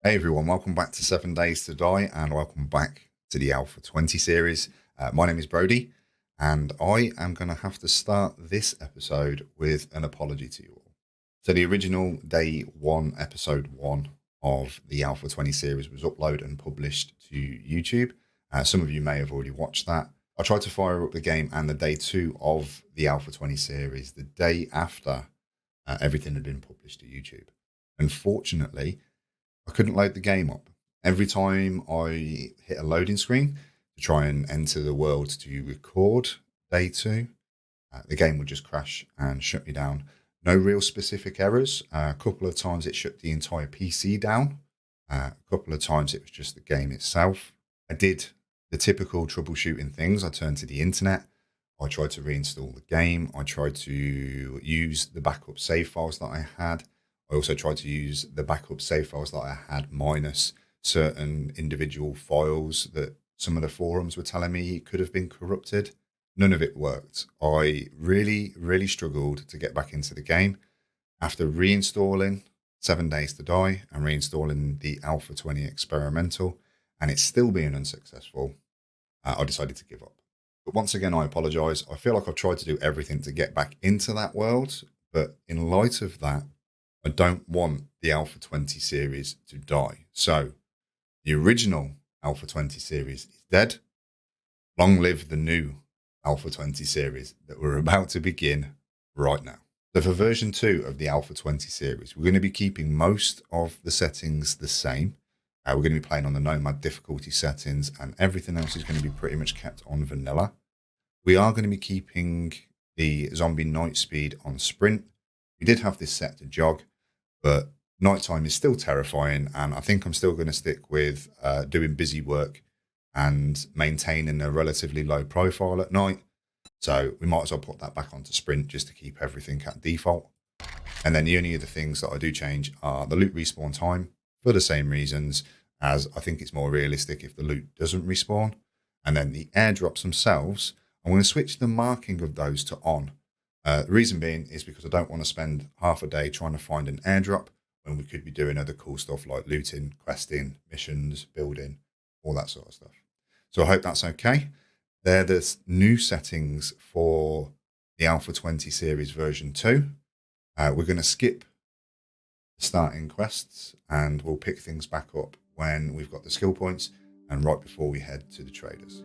Hey everyone, welcome back to 7 Days to Die and welcome back to the Alpha 20 series. My name is Brodie and I am going to have to start this episode with an apology to you all. So the original Day 1, Episode 1 of the Alpha 20 series was uploaded and published to YouTube. Some of you may have already watched that. I tried to fire up the game and the Day 2 of the Alpha 20 series the day after everything had been published to YouTube. Unfortunately, I couldn't load the game up. Every time I hit a loading screen to try and enter the world to record Day 2, the game would just crash and shut me down. No real specific errors. A couple of times it shut the entire PC down. A couple of times it was just the game itself. I did the typical troubleshooting things. I turned to the internet. I tried to reinstall the game. I tried to use the backup save files that I had. I also tried to use the backup save files that I had minus certain individual files that some of the forums were telling me could have been corrupted. None of it worked. I really struggled to get back into the game. After reinstalling 7 Days to Die and reinstalling the Alpha 20 experimental, and it's still being unsuccessful, I decided to give up. But once again, I apologize. I feel like I've tried to do everything to get back into that world, but in light of that, I don't want the Alpha 20 series to die. So the original Alpha 20 series is dead. Long live the new Alpha 20 series that we're about to begin right now. So for version 2 of the Alpha 20 series, we're going to be keeping most of the settings the same. We're going to be playing on the Nomad difficulty settings and everything else is going to be pretty much kept on vanilla. We are going to be keeping the zombie night speed on sprint. We did have this set to jog, but nighttime is still terrifying. And I think I'm still going to stick with doing busy work and maintaining a relatively low profile at night. So we might as well put that back onto sprint just to keep everything at default. And then the only other things that I do change are the loot respawn time for the same reasons, as I think it's more realistic if the loot doesn't respawn. And then the airdrops themselves, I'm going to switch the marking of those to on. The reason being is because I don't want to spend half a day trying to find an airdrop when we could be doing other cool stuff like looting, questing, missions, building, all that sort of stuff. So I hope that's okay. They're the new settings for the Alpha 20 series version 2. We're going to skip the starting quests and we'll pick things back up when we've got the skill points and right before we head to the traders.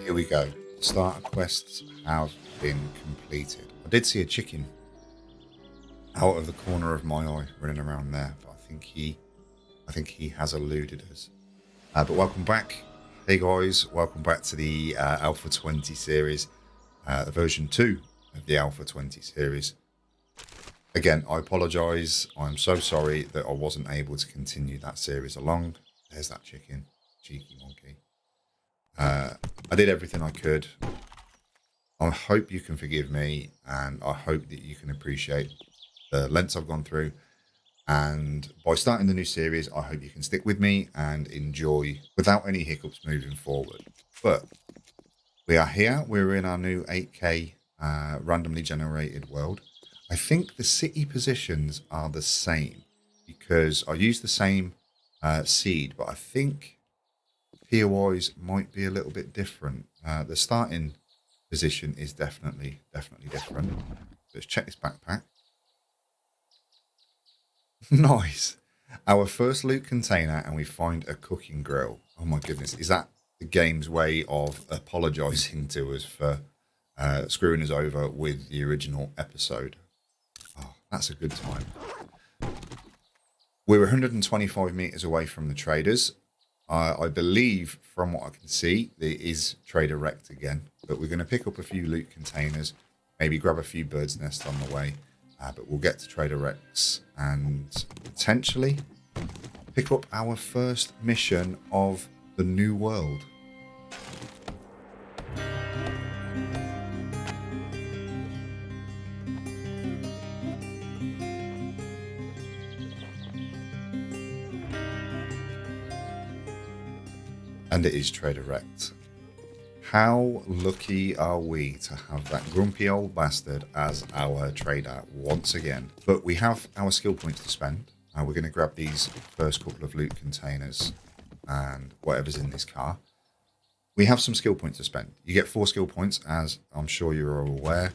Here we go. Starter quests have been completed. I did see a chicken out of the corner of my eye running around there, but I think he has eluded us. But welcome back. Hey guys, welcome back to the Alpha 20 series, version 2 of the Alpha 20 series. Again, I apologize. I'm so sorry that I wasn't able to continue that series along. There's that chicken, cheeky monkey. I did everything I could. I hope you can forgive me and I hope that you can appreciate the lengths I've gone through. And by starting the new series, I hope you can stick with me and enjoy without any hiccups moving forward. But we are here. We're in our new 8K randomly generated world. I think the city positions are the same because I used the same seed, but I think POIs might be a little bit different. The starting position is definitely different. Let's check this backpack. Nice. Our first loot container and we find a cooking grill. Oh my goodness. Is that the game's way of apologizing to us for screwing us over with the original episode? Oh, that's a good time. We're 125 meters away from the traders. I believe from what I can see, there is trader wrecked again, but we're going to pick up a few loot containers, maybe grab a few birds' nests on the way, but we'll get to Trader Rex and potentially pick up our first mission of the new world. And it is Trader Rect. How lucky are we to have that grumpy old bastard as our trader once again? But we have our skill points to spend. We're going to grab these first couple of loot containers and whatever's in this car. We have some skill points to spend. You get 4 skill points, as I'm sure you're all aware,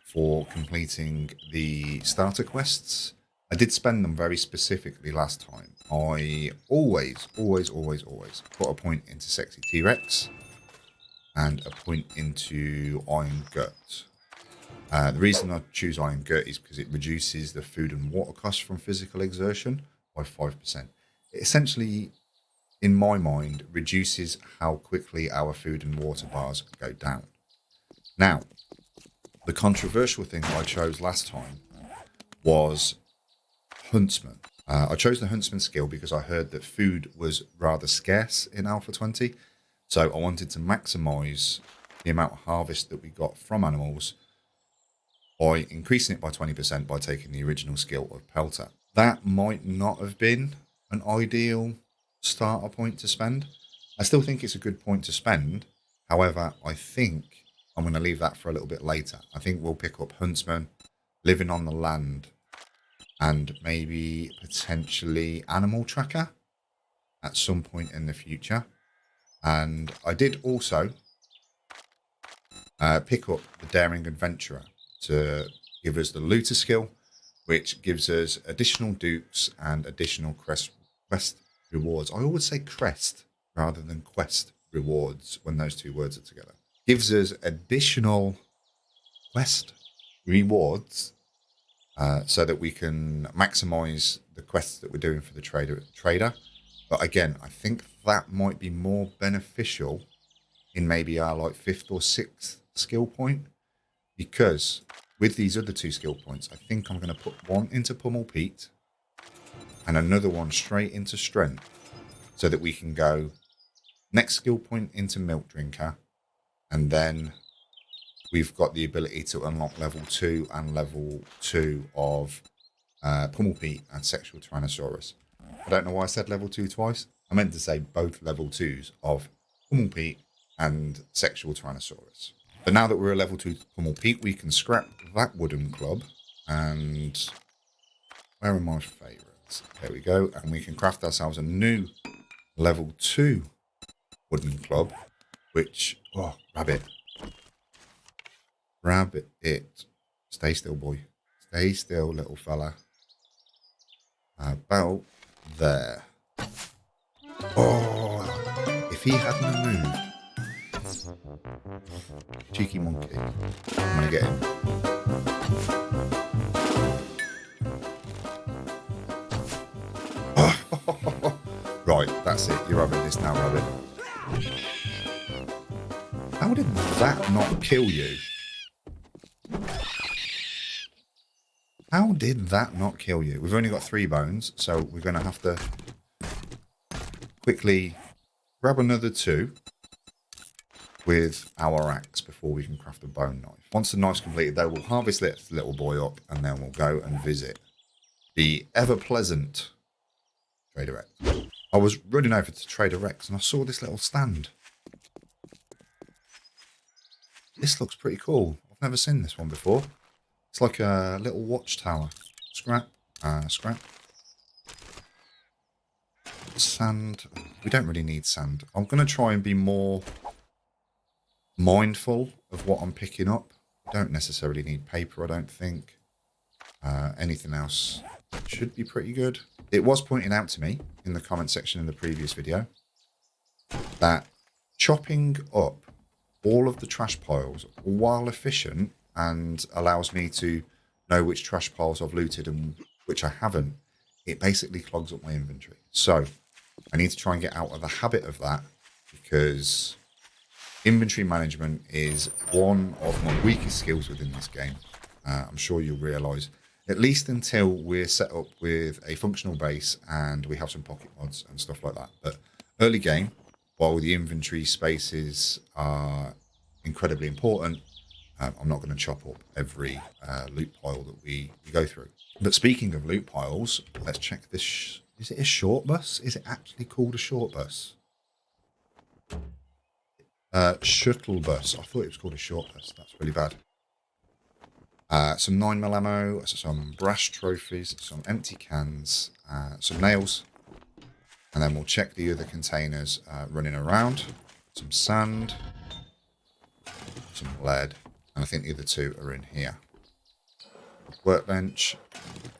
for completing the starter quests. I did spend them very specifically last time. I always put a point into Sexy T-Rex and a point into Iron Gut. The reason I choose Iron Gut is because it reduces the food and water costs from physical exertion by 5%. It essentially, in my mind, reduces how quickly our food and water bars go down. Now, the controversial thing I chose last time was Huntsman. I chose the Huntsman skill because I heard that food was rather scarce in Alpha 20. So I wanted to maximize the amount of harvest that we got from animals by increasing it by 20% by taking the original skill of Pelter. That might not have been an ideal starter point to spend. I still think it's a good point to spend. However, I think I'm going to leave that for a little bit later. I think we'll pick up Huntsman, living on the land, and maybe potentially Animal Tracker at some point in the future. And I did also pick up the Daring Adventurer to give us the Looter skill, which gives us additional dukes and additional quest rewards. I always say crest rather than quest rewards when those two words are together. Gives us additional quest rewards so that we can maximize the quests that we're doing for the trader. But again, I think that might be more beneficial in maybe our like 5th or 6th skill point, because with these other 2 skill points, I think I'm going to put one into Pummel Pete and another one straight into Strength, so that we can go next skill point into Milk Drinker, and then we've got the ability to unlock level 2 and level 2 of Pummel Pete and Sexual Tyrannosaurus. I don't know why I said level 2 twice. I meant to say both level 2s of Pummel Pete and Sexual Tyrannosaurus. But now that we're a level 2 Pummel Pete, we can scrap that wooden club. And where are my favourites? There we go. And we can craft ourselves a new level 2 wooden club, which, oh, rabbit. Rabbit it. Stay still, boy. Stay still, little fella. About there. Oh, if he hadn't moved. Cheeky monkey. I'm going to get him. Oh, right, that's it. You're having this now, Rabbit. How did that not kill you? How did that not kill you? We've only got 3 bones, so we're going to have to quickly grab another 2 with our axe before we can craft a bone knife. Once the knife's completed, though, we'll harvest this little boy up, and then we'll go and visit the ever-pleasant Trader Rex. I was running over to Trader Rex, and I saw this little stand. This looks pretty cool. I've never seen this one before. It's like a little watchtower. Scrap. Scrap. Sand. We don't really need sand. I'm going to try and be more mindful of what I'm picking up. I don't necessarily need paper, I don't think. Anything else should be pretty good. It was pointed out to me in the comment section in the previous video that chopping up all of the trash piles, while efficient and allows me to know which trash piles I've looted and which I haven't, it basically clogs up my inventory. So I need to try and get out of the habit of that, because inventory management is one of my weakest skills within this game. I'm sure you'll realise, at least until we're set up with a functional base and we have some pocket mods and stuff like that. But early game, while the inventory spaces are incredibly important, I'm not going to chop up every loot pile that we go through. But speaking of loot piles, let's check this. Is it a short bus? Is it actually called a short bus? Shuttle bus. I thought it was called a short bus. That's really bad. Some 9mm ammo, some brass trophies, some empty cans, some nails. And then we'll check the other containers running around. Some sand, some lead, and I think the other two are in here. Workbench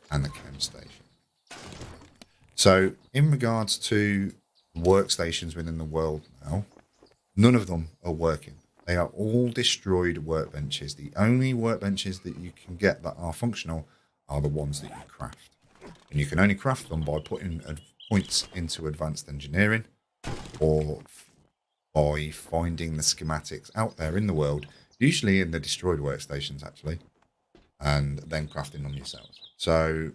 and the chem station. So in regards to workstations within the world now, none of them are working. They are all destroyed workbenches. The only workbenches that you can get that are functional are the ones that you craft. And you can only craft them by putting points into advanced engineering or by finding the schematics out there in the world, usually in the destroyed workstations actually, and then crafting them yourselves. So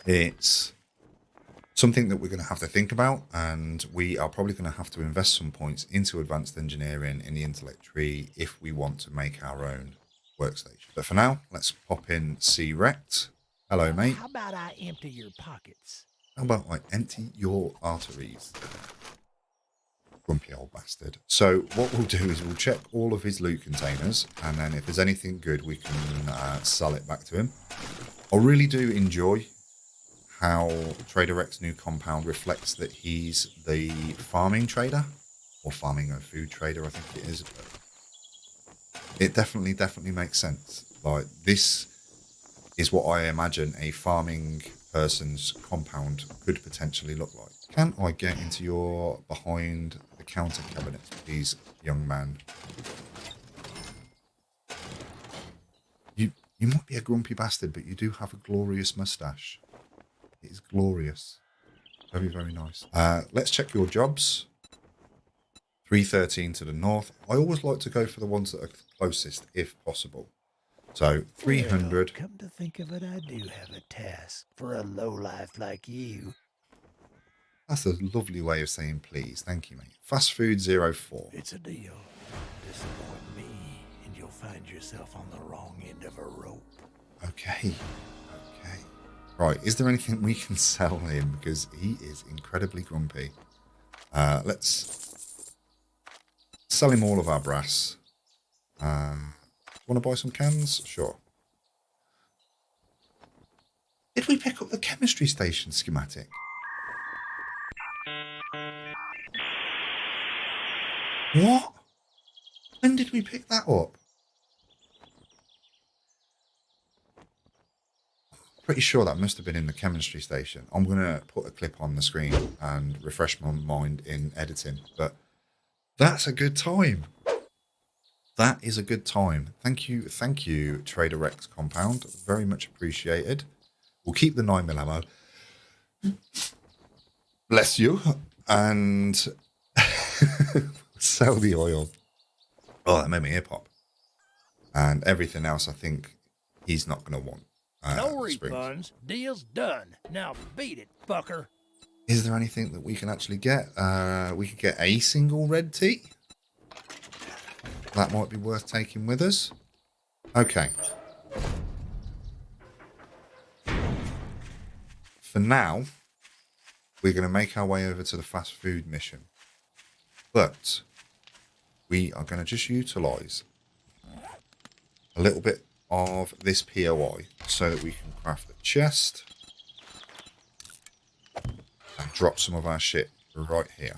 it's something that we're going to have to think about, and we are probably going to have to invest some points into advanced engineering in the intellect tree if we want to make our own workstation. But for now, let's pop in C-Rect. Hello, mate. How about I empty your pockets? How about I empty your arteries? Grumpy old bastard. So what we'll do is we'll check all of his loot containers, and then if there's anything good, we can sell it back to him. I really do enjoy how Trader X's new compound reflects that he's the farming trader, or farming and food trader, I think it is. It definitely makes sense. Like, this is what I imagine a farming person's compound could potentially look like. Can I get into your behind the counter cabinet, please, young man? You might be a grumpy bastard, but you do have a glorious mustache. It is glorious. Very, very nice. Let's check your jobs. 313 to the north. I always like to go for the ones that are closest, if possible. So 300. Well, come to think of it, I do have a task for a lowlife like you. That's a lovely way of saying please. Thank you, mate. Fast food 04. It's a deal. Disappoint me, and you'll find yourself on the wrong end of a rope. Okay. Right, is there anything we can sell him? Because he is incredibly grumpy. Let's sell him all of our brass. Want to buy some cans? Sure. Did we pick up the chemistry station schematic? What? When did we pick that up? Pretty sure that must have been in the chemistry station. I'm going to put a clip on the screen and refresh my mind in editing. But that's a good time. That is a good time. Thank you, Trader X Compound. Very much appreciated. We'll keep the 9mm ammo. Bless you. And sell the oil. Oh, that made my ear pop. And everything else, I think he's not going to want. No refunds. Deal's done. Now beat it, fucker. Is there anything that we can actually get? We could get a single red tea. That might be worth taking with us. Okay. For now, we're going to make our way over to the fast food mission. But we are going to just utilise a little bit of this POI so that we can craft a chest and drop some of our shit right here.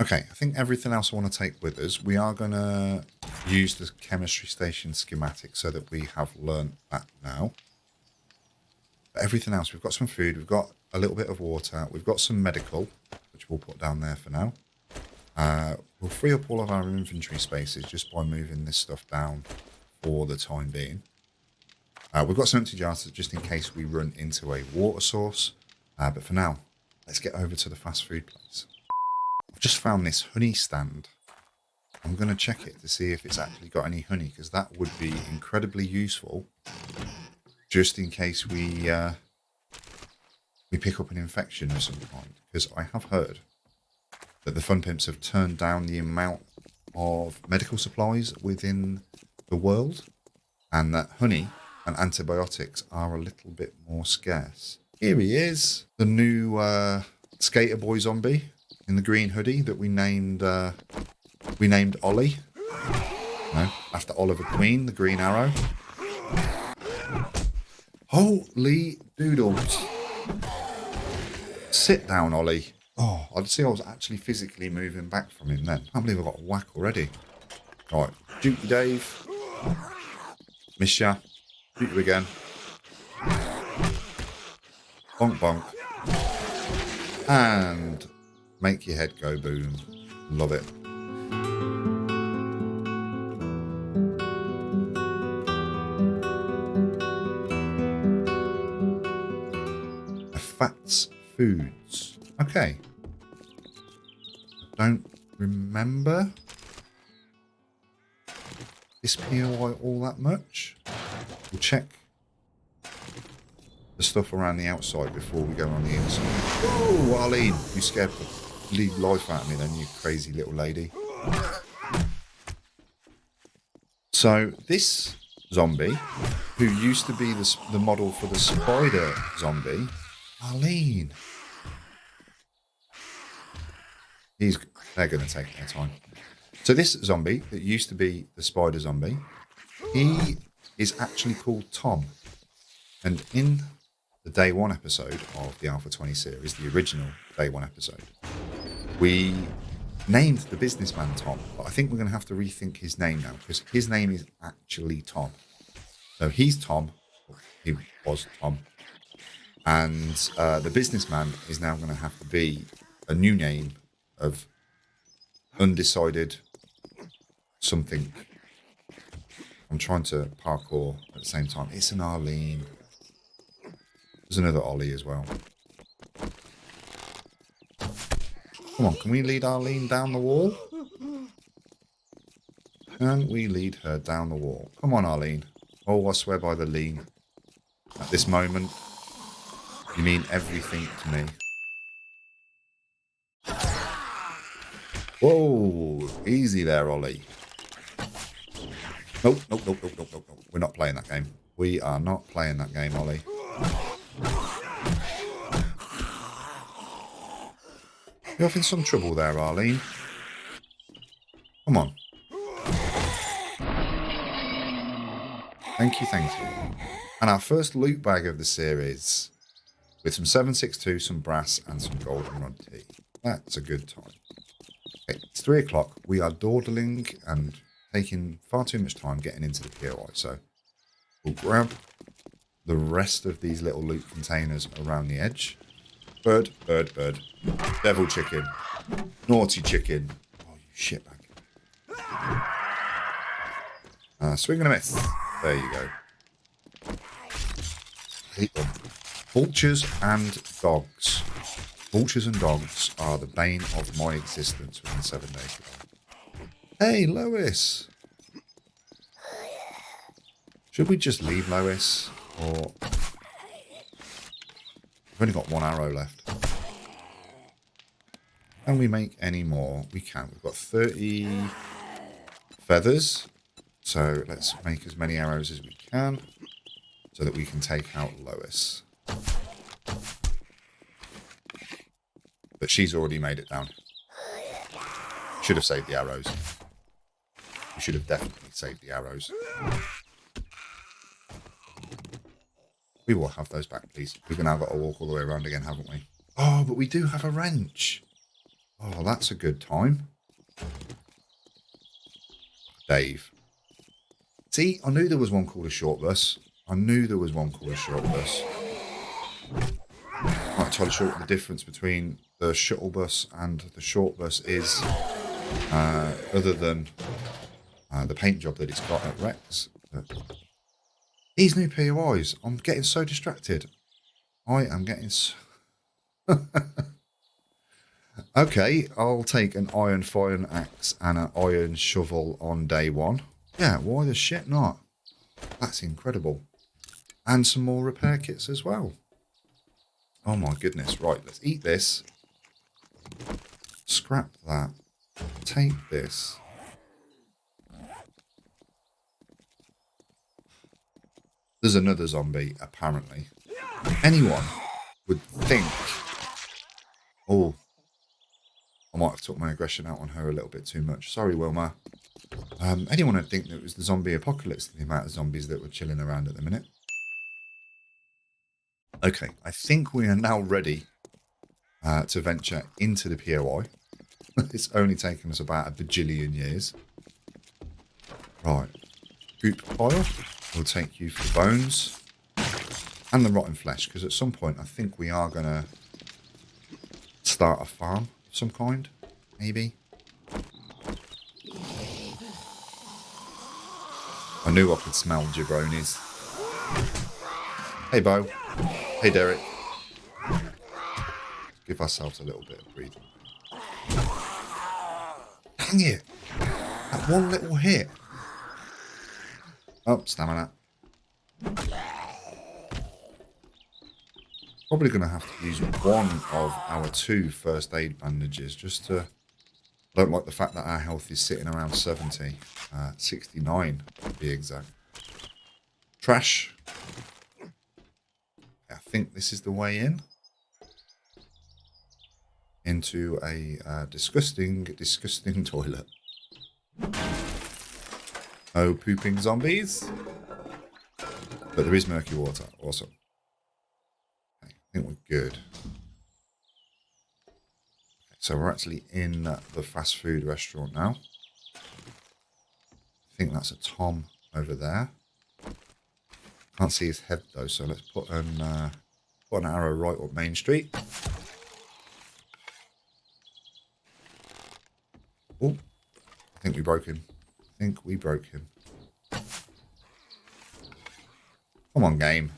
Okay, I think everything else I want to take with us, we are going to use the chemistry station schematic so that we have learnt that now. But everything else, we've got some food, we've got a little bit of water, we've got some medical, which we'll put down there for now. We'll free up all of our inventory spaces just by moving this stuff down for the time being. We've got some empty jars just in case we run into a water source. But for now, let's get over to the fast food place. I've just found this honey stand. I'm going to check it to see if it's actually got any honey, because that would be incredibly useful just in case we pick up an infection of some kind, because I have heard that the Fun Pimps have turned down the amount of medical supplies within the world, and that honey and antibiotics are a little bit more scarce. Here he is, the new skater boy zombie in the green hoodie that we named Ollie. No, after Oliver Queen, the Green Arrow. Holy doodles. Sit down, Ollie. Oh, I'd see I was actually physically moving back from him then. I can't believe I got a whack already. Right, shoot you, Dave. Miss ya. Shoot you again. Bonk, bonk. And make your head go boom. Love it. Fats Foods. Okay. Don't remember this POI all that much. We'll check the stuff around the outside before we go on the inside. Oh, Arlene, you scared the bleed life out of me then, you crazy little lady. So this zombie, who used to be the model for the spider zombie, Arlene. They're going to take their time. So this zombie that used to be the spider zombie, he is actually called Tom. And in the Day 1 episode of the Alpha 20 series, the original Day 1 episode, we named the businessman Tom. But I think we're going to have to rethink his name now, because his name is actually Tom. So he's Tom. He was Tom. And the businessman is now going to have to be a new name of undecided something. I'm trying to parkour at the same time. It's an Arlene. There's another Ollie as well. Come on, can we lead Arlene down the wall? Can we lead her down the wall? Come on, Arlene. Oh, I swear by the lean. At this moment, you mean everything to me. Whoa, easy there, Ollie. Nope. We're not playing that game. We are not playing that game, Ollie. You're having some trouble there, Arlene. Come on. Thank you. And our first loot bag of the series, with some 7.62, some brass, and some golden rod tea. That's a good time. Okay, it's 3 o'clock. We are dawdling and taking far too much time getting into the POI. So we'll grab the rest of these little loot containers around the edge. Bird. Devil chicken. Naughty chicken. Oh, you shitbag. Swing and a miss. There you go. Hate them. Vultures and dogs. Vultures and dogs are the bane of my existence within 7 days ago. Hey, Lois. Should we just leave Lois? Or... We've only got 1 arrow left. Can we make any more? We can. We've got 30 feathers. So let's make as many arrows as we can so that we can take out Lois. But she's already made it down. Should have saved the arrows. We should have definitely saved the arrows. We will have those back, please. We've now got to walk all the way around again, haven't we? Oh, but we do have a wrench. Oh, that's a good time. Dave. See, I knew there was one called a short bus. I knew there was one called a short bus. I'm not entirely sure what the difference between the shuttle bus and the short bus is, other than the paint job that it's got at Rex. But these new POIs, I'm getting so distracted. I am getting so... Okay, I'll take an iron fire axe and an iron shovel on day 1. Yeah, why the shit not? That's incredible. And some more repair kits as well. Oh my goodness. Right, let's eat this. scrap that. Take this. There's another zombie, apparently. Anyone would think... Oh, I might have took my aggression out on her a little bit too much. Sorry, Wilma. Anyone would think that it was the zombie apocalypse, the amount of zombies that were chilling around at the minute. Okay, I think we are now ready to venture into the POI. It's only taken us about a bajillion years. Right. Goop pile. We'll take you for bones. And the rotten flesh, because at some point I think we are going to start a farm of some kind. Maybe. I knew I could smell jabronis. Hey, Bo. Hey, Derek. Give ourselves a little bit of breathing. Dang it. That one little hit. Oh, stamina. Probably going to have to use one of our 2 first aid bandages just to... I don't like the fact that our health is sitting around 70. 69 to be exact. Trash. I think this is the way in. Into a disgusting, disgusting toilet. Oh, pooping zombies. But there is murky water. Awesome. Okay, I think we're good. Okay, so we're actually in the fast food restaurant now. I think that's a Tom over there. Can't see his head though, so let's put an arrow right up Main Street. Oh, I think we broke him. Come on, game.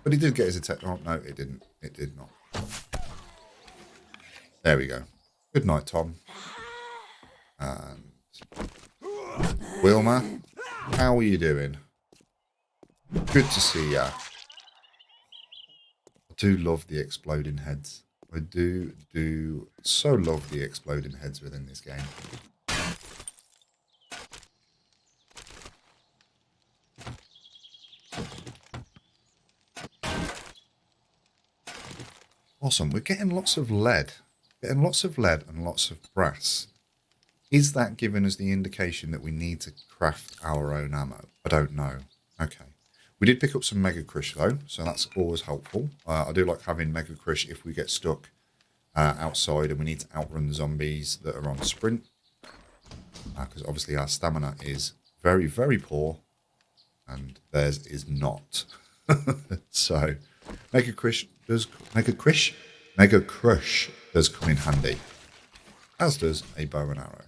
But he did get his attack. Oh, no, it didn't. It did not. There we go. Good night, Tom. And Wilma, how are you doing? Good to see ya. I do love the exploding heads. I do so love the exploding heads within this game. Awesome. We're getting lots of lead. Getting lots of lead and lots of brass. Is that giving us the indication that we need to craft our own ammo? I don't know. Okay. We did pick up some Mega Crush though, so that's always helpful. I do like having Mega Crush if we get stuck outside and we need to outrun the zombies that are on sprint. Because obviously our stamina is very, very poor. And theirs is not. So Mega Crush does come in handy. As does a bow and arrow.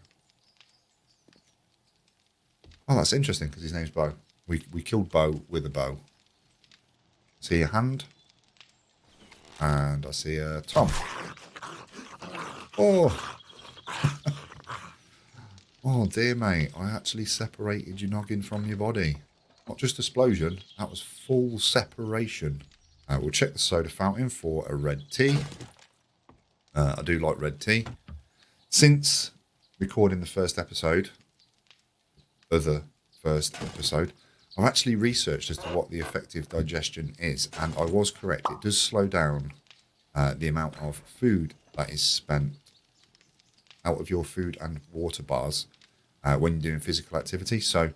Oh, that's interesting because his name's Bo. We killed Bo with a bow. See a hand. And I see a Tom. Oh. Oh dear mate, I actually separated your noggin from your body. Not just explosion, that was full separation. We'll check the soda fountain for a red tea. I do like red tea. Since recording the first episode, I've actually researched as to what the effective digestion is, and I was correct. It does slow down the amount of food that is spent out of your food and water bars when you're doing physical activity. So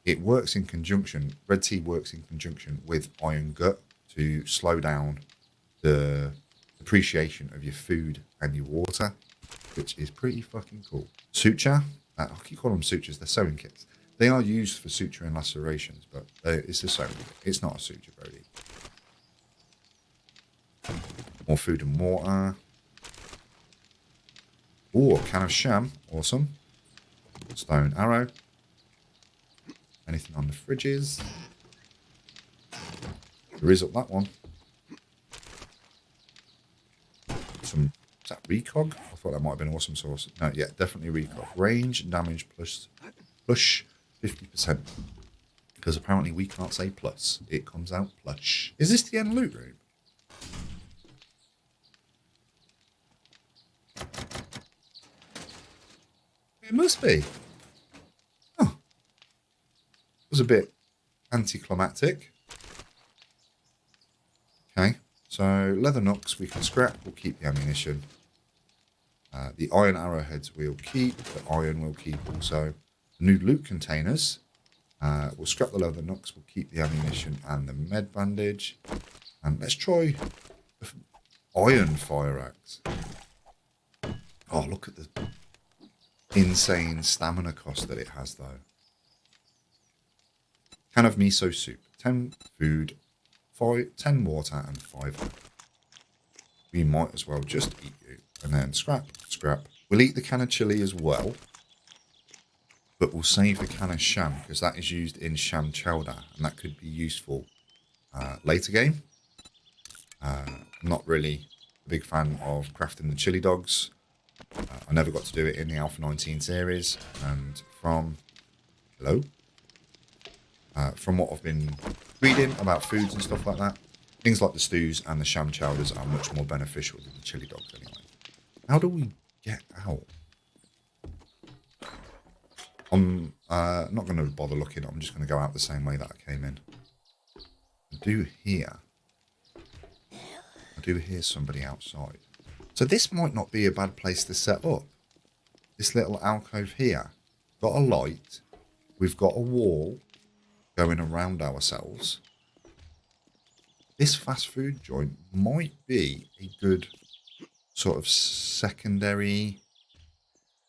it works in conjunction, red tea works in conjunction with iron gut to slow down the depreciation of your food and your water, which is pretty fucking cool. Suture, I keep calling them sutures, they're sewing kits. They are used for suture and lacerations, but it's a sewing kit. It's not a suture, Brodie. More food and water. Oh, a can of sham. Awesome. Stone arrow. Anything on the fridges? There is up that one. Some, is that recog? I thought that might have been awesome sauce. No, yeah, definitely recog. Range, damage plus 50%. Because apparently we can't say plus. It comes out plush. Is this the end loot room? It must be. Oh, it was a bit anticlimactic. Okay, so leather knocks we can scrap. We'll keep the ammunition. The iron arrowheads we'll keep. The iron we'll keep also. The new loot containers. We'll scrap the leather knocks. We'll keep the ammunition and the med bandage. And let's try the iron fire axe. Oh, look at the insane stamina cost that it has, though. Can of miso soup. 10 food, 10 water, and 5. We might as well just eat you. And then scrap. We'll eat the can of chili as well. But we'll save the can of sham, because that is used in sham chowder. And that could be useful later game. I'm not really a big fan of crafting the chili dogs. I never got to do it in the Alpha 19 series. And from what I've been reading about foods and stuff like that, things like the stews and the sham chowders are much more beneficial than the chili dogs anyway. How do we get out? I'm not going to bother looking. I'm just going to go out the same way that I came in. I do hear somebody outside. So this might not be a bad place to set up. This little alcove here. Got a light. We've got a wall going around ourselves. This fast food joint might be a good sort of secondary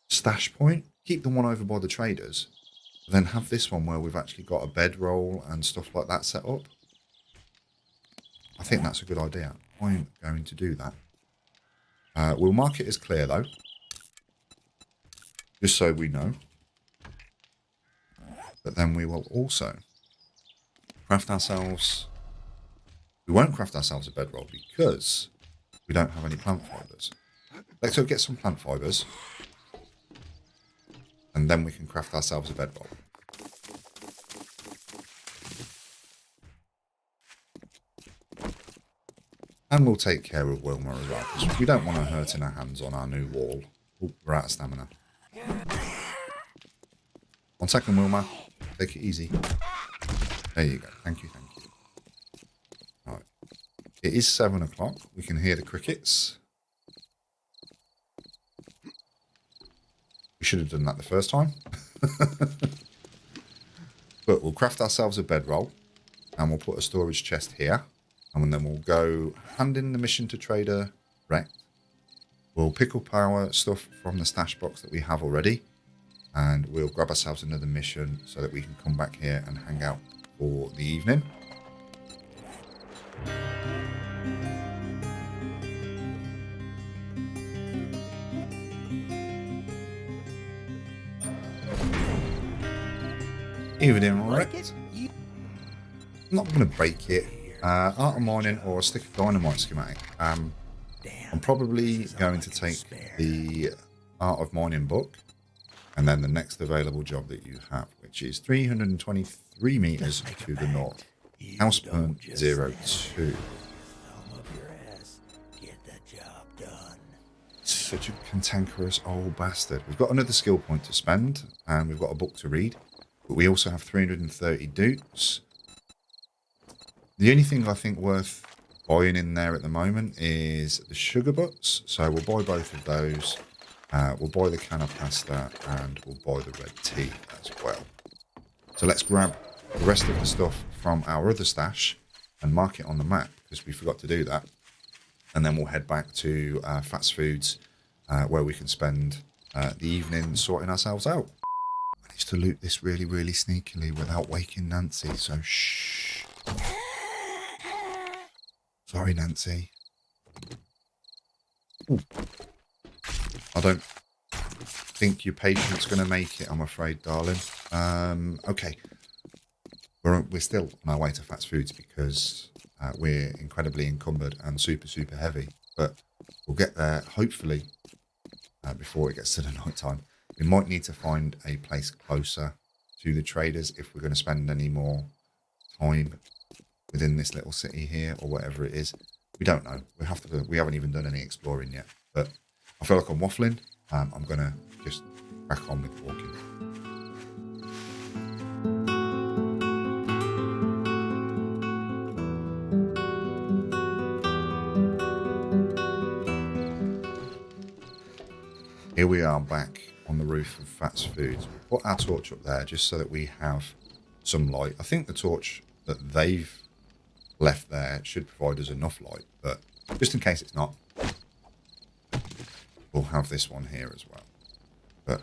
stash point. Keep the one over by the traders. Then have this one where we've actually got a bedroll and stuff like that set up. I think that's a good idea. I'm going to do that. We'll mark it as clear though. Just so we know. But then we will also craft ourselves... We won't craft ourselves a bedroll because we don't have any plant fibres. Let's go get some plant fibres. And then we can craft ourselves a bedroll. And we'll take care of Wilma as well, because we don't want her hurting her hands on our new wall. Oh, we're out of stamina. 1 second, Wilma. Take it easy. There you go. Thank you. All right. It is 7 o'clock. We can hear the crickets. We should have done that the first time. But we'll craft ourselves a bedroll. And we'll put a storage chest here. And then we'll go hand in the mission to Trader Rex. We'll pick up our stuff from the stash box that we have already. And we'll grab ourselves another mission so that we can come back here and hang out for the evening. Evening, Rex. I'm not going to break it. Art of Mining or a Stick of Dynamite schematic. I'm probably going to take the Art of Mining book and then the next available job that you have, which is 323 meters to the north. House burn 02. Such a cantankerous old bastard. We've got another skill point to spend and we've got a book to read, but we also have 330 dukes. The only thing I think worth buying in there at the moment is the sugar butts. So we'll buy both of those. We'll buy the can of pasta and we'll buy the red tea as well. So let's grab the rest of the stuff from our other stash and mark it on the map because we forgot to do that. And then we'll head back to Fast Foods where we can spend the evening sorting ourselves out. I managed to loot this really, really sneakily without waking Nancy, so shh. Sorry, Nancy. Ooh. I don't think your patient's going to make it, I'm afraid, darling. Okay. We're still on our way to Fast Foods because we're incredibly encumbered and super, super heavy. But we'll get there, hopefully, before it gets to the night time. We might need to find a place closer to the traders if we're going to spend any more time within this little city here or whatever it is. We don't know. We haven't even done any exploring yet. But I feel like I'm waffling. I'm going to just crack on with walking. Here we are back on the roof of Fats Foods. We put our torch up there just so that we have some light. I think the torch that they've left there should provide us enough light, but just in case it's not, we'll have this one here as well. But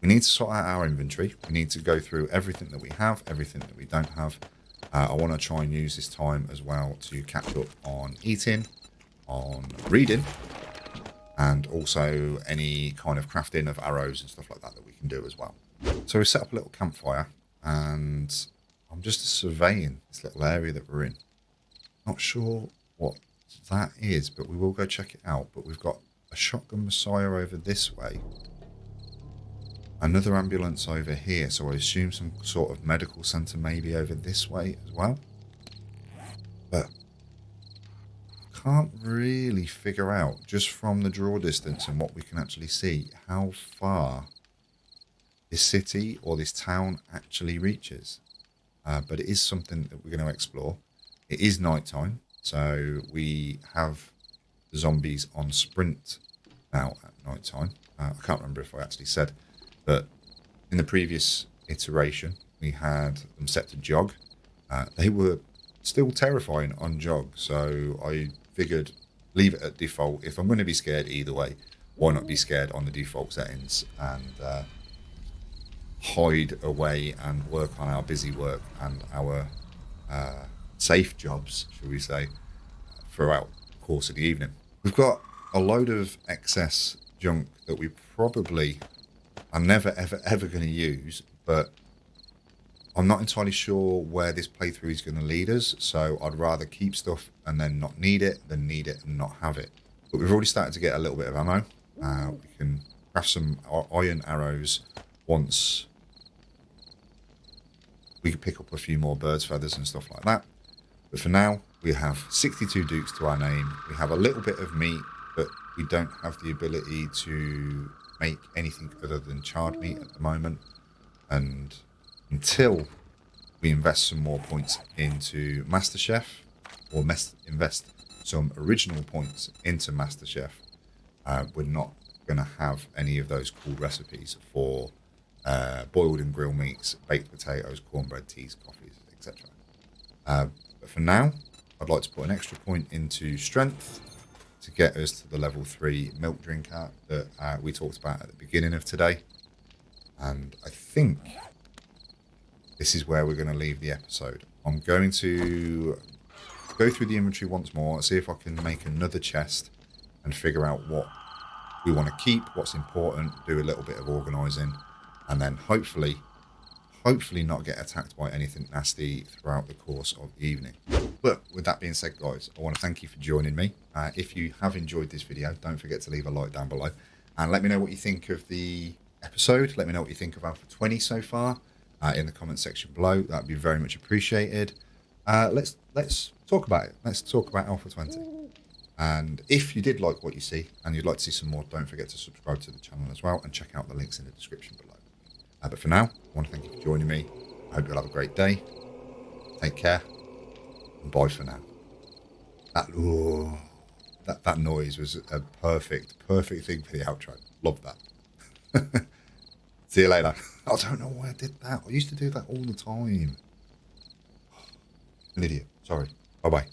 we need to sort out our inventory. We need to go through everything that we have, everything that we don't have. I want to try and use this time as well to catch up on eating, on reading, and also any kind of crafting of arrows and stuff like that that we can do as well. So we set up a little campfire, and I'm just surveying this little area that we're in. Not sure what that is, but we will go check it out. But we've got a shotgun Messiah over this way, another ambulance over here, so I assume some sort of medical centre maybe over this way as well. But can't really figure out, just from the draw distance and what we can actually see, how far this city or this town actually reaches. But it is something that we're going to explore. It is night time, so we have the zombies on sprint now at night time. I can't remember if I actually said, but in the previous iteration we had them set to jog. They were still terrifying on jog, so I figured leave it at default. If I'm going to be scared either way, why not be scared on the default settings and hide away and work on our busy work and our safe jobs, shall we say, throughout the course of the evening. We've got a load of excess junk that we probably are never ever going to use, but I'm not entirely sure where this playthrough is going to lead us, so I'd rather keep stuff and then not need it than need it and not have it. But we've already started to get a little bit of ammo. We can craft some iron arrows once we can pick up a few more birds' feathers and stuff like that. But for now, we have 62 dukes to our name. We have a little bit of meat, but we don't have the ability to make anything other than charred meat at the moment. And until we invest some more points into MasterChef, or invest some original points into MasterChef, we're not going to have any of those cool recipes for boiled and grilled meats, baked potatoes, cornbread, teas, coffees, etc. But for now, I'd like to put an extra point into strength to get us to the level 3 milk drinker that we talked about at the beginning of today. And I think this is where we're going to leave the episode. I'm going to go through the inventory once more, see if I can make another chest and figure out what we want to keep, what's important, do a little bit of organising, and then hopefully not get attacked by anything nasty throughout the course of the evening. But with that being said, guys, I want to thank you for joining me. If you have enjoyed this video, don't forget to leave a like down below and let me know what you think of the episode. Let me know what you think of Alpha 20 so far in the comment section below. That'd be very much appreciated. Let's talk about it. Let's talk about Alpha 20. And if you did like what you see and you'd like to see some more, don't forget to subscribe to the channel as well and check out the links in the description below. But for now, I want to thank you for joining me. I hope you'll have a great day. Take care. And bye for now. That noise was a perfect thing for the outro. Love that. See you later. I don't know why I did that. I used to do that all the time. An idiot. Sorry. Bye-bye.